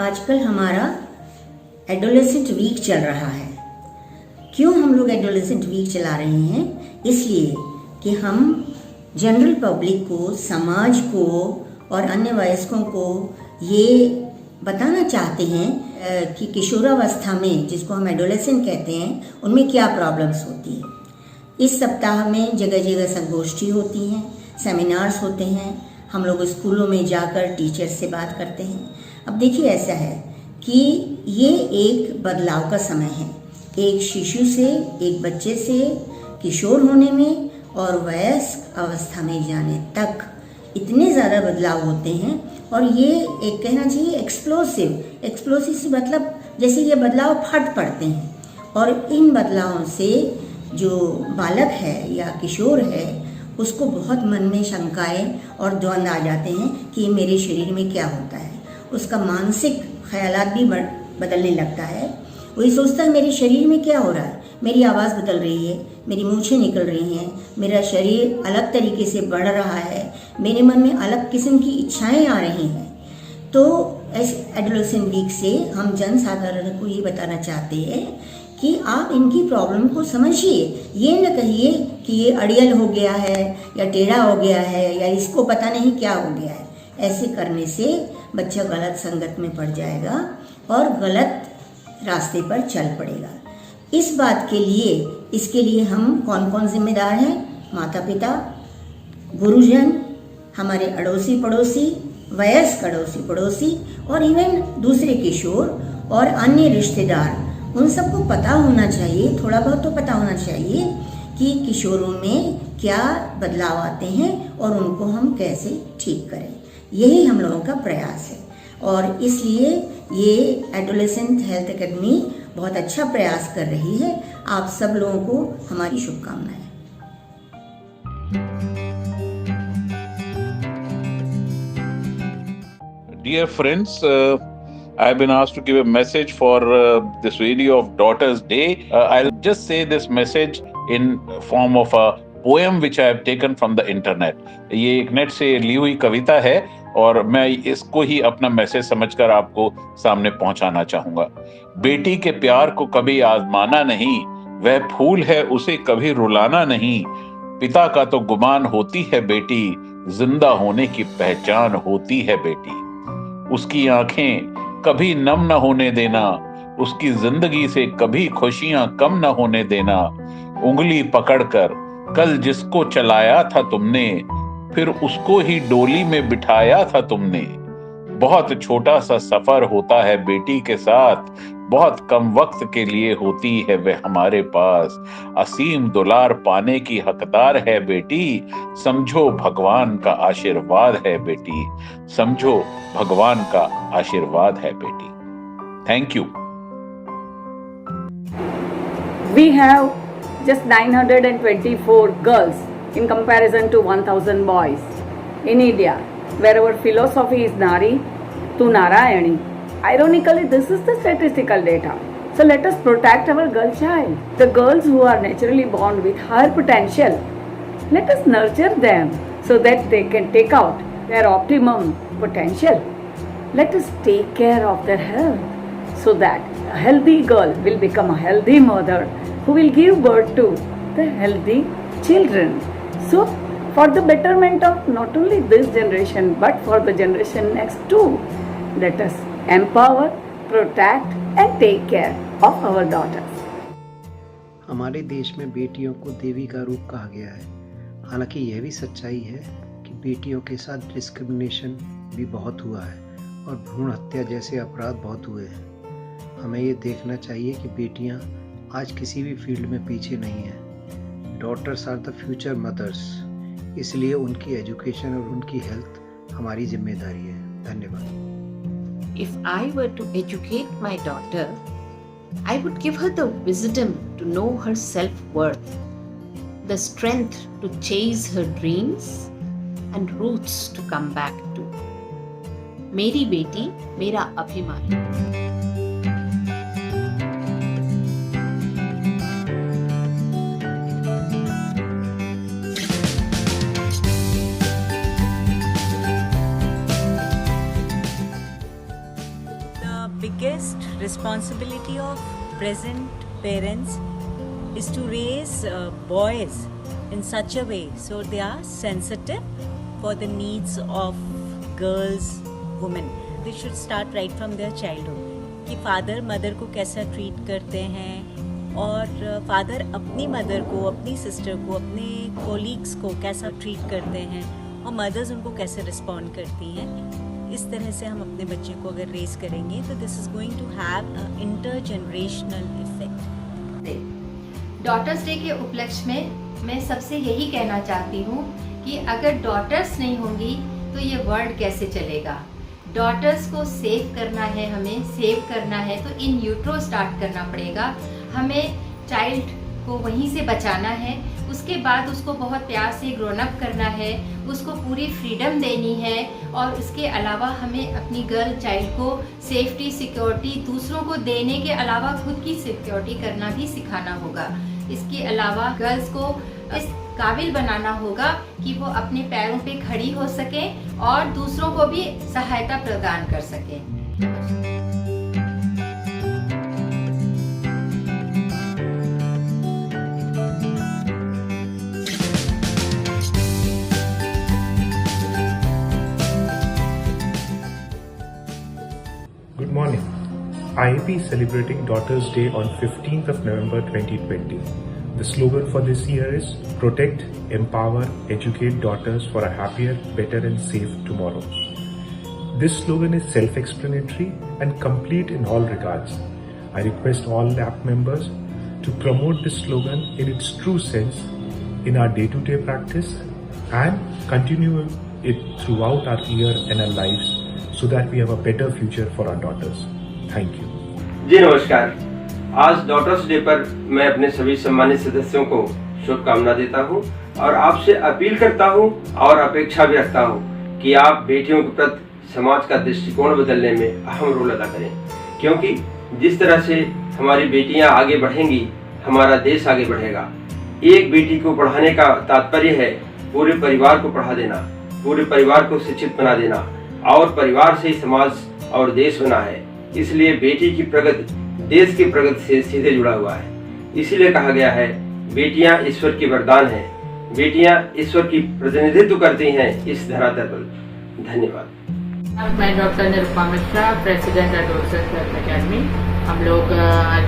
आजकल हमारा adolescent week चल रहा है। क्यों हम लोग एडोलेसेंट वीक चला रहे हैं? इसलिए कि हम जनरल पब्लिक को, समाज को और अन्य वयस्कों को ये बताना चाहते हैं कि किशोरावस्था में, जिसको हम एडोलेसेंट कहते हैं, उनमें क्या प्रॉब्लम्स होती है। इस सप्ताह में जगह जगह संगोष्ठी होती हैं, सेमिनार्स होते हैं, हम लोग स्कूलों में जाकर टीचर्स से बात करते हैं। अब देखिए, ऐसा है कि ये एक बदलाव का समय है। एक शिशु से, एक बच्चे से किशोर होने में और वयस्क अवस्था में जाने तक इतने ज़्यादा बदलाव होते हैं, और ये एक कहना चाहिए एक्सप्लोसिव से मतलब जैसे ये बदलाव फट पड़ते हैं। और इन बदलावों से जो बालक है या किशोर है, उसको बहुत मन में शंकाएं और द्वंद्व आ जाते हैं कि मेरे शरीर में क्या होता है। उसका मानसिक ख्यालात भी बदलने लगता है। वो ये सोचता है मेरे शरीर में क्या हो रहा है, मेरी आवाज़ बदल रही है, मेरी मूछें निकल रही हैं, मेरा शरीर अलग तरीके से बढ़ रहा है, मेरे मन में अलग किस्म की इच्छाएं आ रही हैं। तो इस एडोलेसेंट वीक से हम जन साधारण को ये बताना चाहते हैं कि आप इनकी प्रॉब्लम को समझिए। ये न कहिए कि ये अड़ियल हो गया है या टेढ़ा हो गया है या इसको पता नहीं क्या हो गया है। ऐसे करने से बच्चा गलत संगत में पड़ जाएगा और गलत रास्ते पर चल पड़ेगा। इस बात के लिए, इसके लिए हम कौन कौन जिम्मेदार हैं? माता पिता, गुरुजन, हमारे अड़ोसी पड़ोसी, वयस्क अड़ोसी पड़ोसी और इवन दूसरे किशोर और अन्य रिश्तेदार। उन सबको पता होना चाहिए, थोड़ा बहुत तो पता होना चाहिए कि किशोरों में क्या बदलाव आते हैं और उनको हम कैसे ठीक करें। यही हम लोगों का प्रयास है, और इसलिए ये एडोलेसेंट हेल्थ एकेडमी बहुत अच्छा प्रयास कर रही है। आप सब लोगों को हमारी शुभकामनाएं। Dear friends, I've been asked to give a message for this video of Daughter's Day. I'll just say this message in form of a poem which I have taken from the internet. ये एक net से ली हुई कविता है और मैं इसको ही अपना message समझकर आपको सामने पहुंचाना चाहूंगा। बेटी के प्यार को कभी आजमाना नहीं, वह फूल है उसे कभी रुलाना नहीं। पिता का तो गुमान होती है बेटी, जिंदा होने की पहचान होती है बेटी। उसकी आंखें कभी नम न होने देना, उसकी जिंदगी से कभी खुशियां कम न होने देना। उंगली पकड़कर कल जिसको चलाया था तुमने, फिर उसको ही डोली में बिठाया था तुमने। बहुत छोटा सा सफर होता है बेटी के साथ, बहुत कम वक्त के लिए होती है वह हमारे पास। असीम दुलार पाने की हकदार है बेटी, समझो भगवान का आशीर्वाद है बेटी, समझो भगवान का आशीर्वाद है बेटी। Thank you. We have just 924 girls in comparison to 1000 boys in India, where our philosophy is Nari to Narayani. Ironically, this is the statistical data. So let us protect our girl child. The girls who are naturally born with higher potential, let us nurture them so that they can take out their optimum potential. Let us take care of their health so that a healthy girl will become a healthy mother who will give birth to the healthy children. So for the betterment of not only this generation but for the generation next too, let us empower, protect and take care of our daughters. हमारे देश में बेटियों को देवी का रूप कहा गया है। हालांकि यह भी सच्चाई है कि बेटियों के साथ डिस्क्रिमिनेशन भी बहुत हुआ है और भ्रूण हत्या जैसे अपराध बहुत हुए हैं। हमें ये देखना चाहिए कि बेटियां आज किसी भी फील्ड में पीछे नहीं हैं। Daughters are the future mothers, इसलिए उनकी एजुकेशन और उनकी हेल्थ हमारी जिम्मेदारी है। धन्यवाद। If I were to educate my daughter, I would give her the wisdom to know her self-worth, the strength to chase her dreams, and roots to come back to. मेरी बेटी मेरा अभिमान। responsibility of present parents is to raise boys in such a way so they are sensitive for the needs of girls, women. They should start right from their childhood कि father mother को कैसा treat करते हैं और father अपनी mother को, अपनी sister को, अपने कोलीग्स को कैसा ट्रीट करते हैं और मदर्स उनको कैसे रिस्पॉन्ड करती हैं। इस तरह से हम अपने बच्चे को अगर रेस करेंगे तो this is going to have inter generational effect. Daughters day के उपलक्ष्य में मैं सबसे यही कहना चाहती हूँ कि अगर डॉटर्स नहीं होंगी तो ये वर्ल्ड कैसे चलेगा। डॉटर्स को सेव करना है, हमें सेव करना है तो इन यूट्रो स्टार्ट करना पड़ेगा। हमें चाइल्ड को वहीं से बचाना है, उसके बाद उसको बहुत प्यार से ग्रोन अप करना है, उसको पूरी फ्रीडम देनी है और उसके अलावा हमें अपनी गर्ल चाइल्ड को सेफ्टी सिक्योरिटी दूसरों को देने के अलावा खुद की सिक्योरिटी करना भी सिखाना होगा। इसके अलावा गर्ल्स को इस काबिल बनाना होगा कि वो अपने पैरों पे खड़ी हो सकें और दूसरों को भी सहायता प्रदान कर सकें। Good morning. IAP is celebrating Daughters Day on 15th of November 2020. The slogan for this year is Protect, Empower, Educate Daughters for a Happier, Better and Safe Tomorrow. This slogan is self-explanatory and complete in all regards. I request all LAP members to promote this slogan in its true sense in our day-to-day practice and continue it throughout our year and our lives so that we have a better future for our daughters. Thank you. जी नमस्कार। आज daughters day पर मैं अपने सभी सम्मानित सदस्यों को शुभकामना देता हूं और आपसे अपील करता हूं और अपेक्षा भी रखता हूं कि आप बेटियों के प्रति समाज का दृष्टिकोण बदलने में अहम रोल अदा करें, क्योंकि जिस तरह से हमारी बेटियां आगे बढ़ेंगी हमारा देश आगे बढ़ेगा। एक बेटी को पढ़ाने का तात्पर्य है पूरे परिवार को पढ़ा देना, पूरे परिवार को शिक्षित बना देना और परिवार से ही समाज और देश बना है। इसलिए बेटी की प्रगति देश की प्रगति से सीधे जुड़ा हुआ है। इसीलिए कहा गया है बेटियां ईश्वर की वरदान हैं, बेटियां ईश्वर की प्रतिनिधित्व करती हैं इस धरातल पर। धन्यवाद। मैं doctor Nirupama Mishra, president adolescent health academy. हम लोग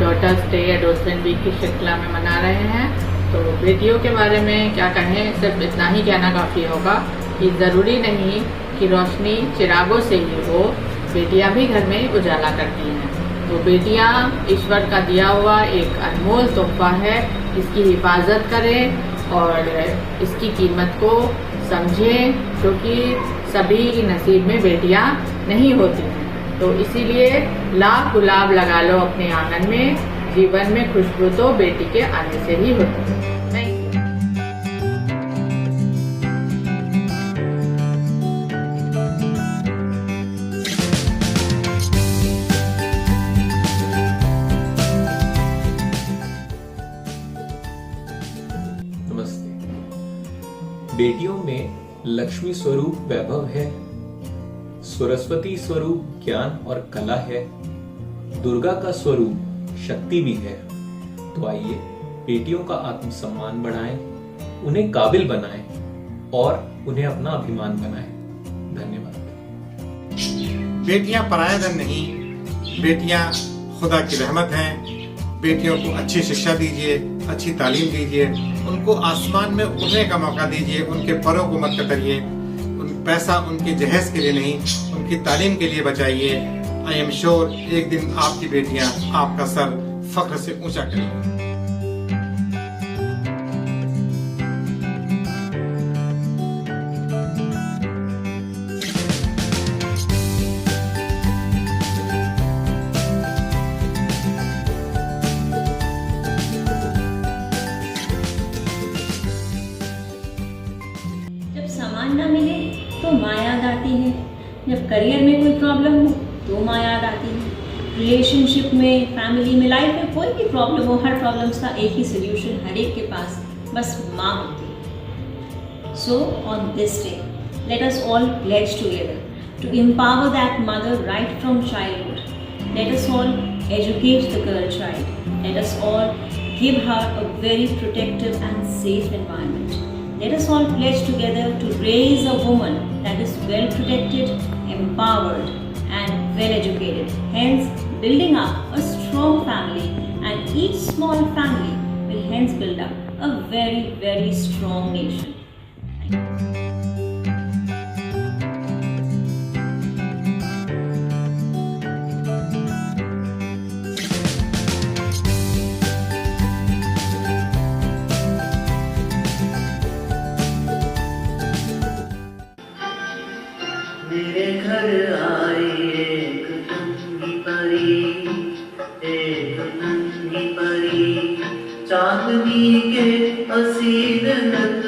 डॉटर्स डे एडोलसेंट वीक की श्रृंखला में मना रहे हैं। तो बेटियों के बारे में क्या कहें, सिर्फ इतना ही कहना काफ़ी होगा कि ज़रूरी नहीं कि रोशनी चिरागों से ही हो, बेटियां भी घर में उजाला करती हैं। तो बेटियां ईश्वर का दिया हुआ एक अनमोल तोहफा है, इसकी हिफाजत करें और इसकी कीमत को समझें, क्योंकि सभी की नसीब में बेटियां नहीं होती हैं। तो इसीलिए लाख गुलाब लगा लो अपने आंगन में, जीवन में खुशबू तो बेटी के आने से ही होती है। बेटियों में लक्ष्मी स्वरूप वैभव है, सरस्वती स्वरूप ज्ञान और कला है, दुर्गा का स्वरूप शक्ति भी है। तो आइए बेटियों का आत्मसम्मान बढ़ाएं, उन्हें काबिल बनाएं और उन्हें अपना अभिमान बनाएं। धन्यवाद। बेटियां पराया धन नहीं, बेटियां खुदा की रहमत हैं। बेटियों को अच्छी शिक्षा दीजिए, अच्छी तालीम दीजिए, उनको आसमान में उड़ने का मौका दीजिए, उनके परों को मत कतरिए। पैसा उनकी जहेज के लिए नहीं, उनकी तालीम के लिए बचाइए। आई एम श्योर एक दिन आपकी बेटियां आपका सर फख्र से ऊंचा करेंगी। ना मिले तो माँ याद आती है, जब करियर में कोई प्रॉब्लम हो तो माँ याद आती है, रिलेशनशिप में, फैमिली में, लाइफ में कोई भी प्रॉब्लम हो, हर प्रॉब्लम्स का एक ही सोल्यूशन हर एक के पास बस माँ होती है। So on this day let us all pledge together to empower that mother right from childhood. Let us all educate the girl child. Let us all give her a very protective and safe environment. Let us all pledge together to raise a woman that is well protected, empowered, and well educated. Hence, building up a strong family, and each small family will hence build up a very, very strong nation. Thank you. मेरे घर आई एक नन्ही परी, एक नन्ही परी, चांदनी के Asir नथ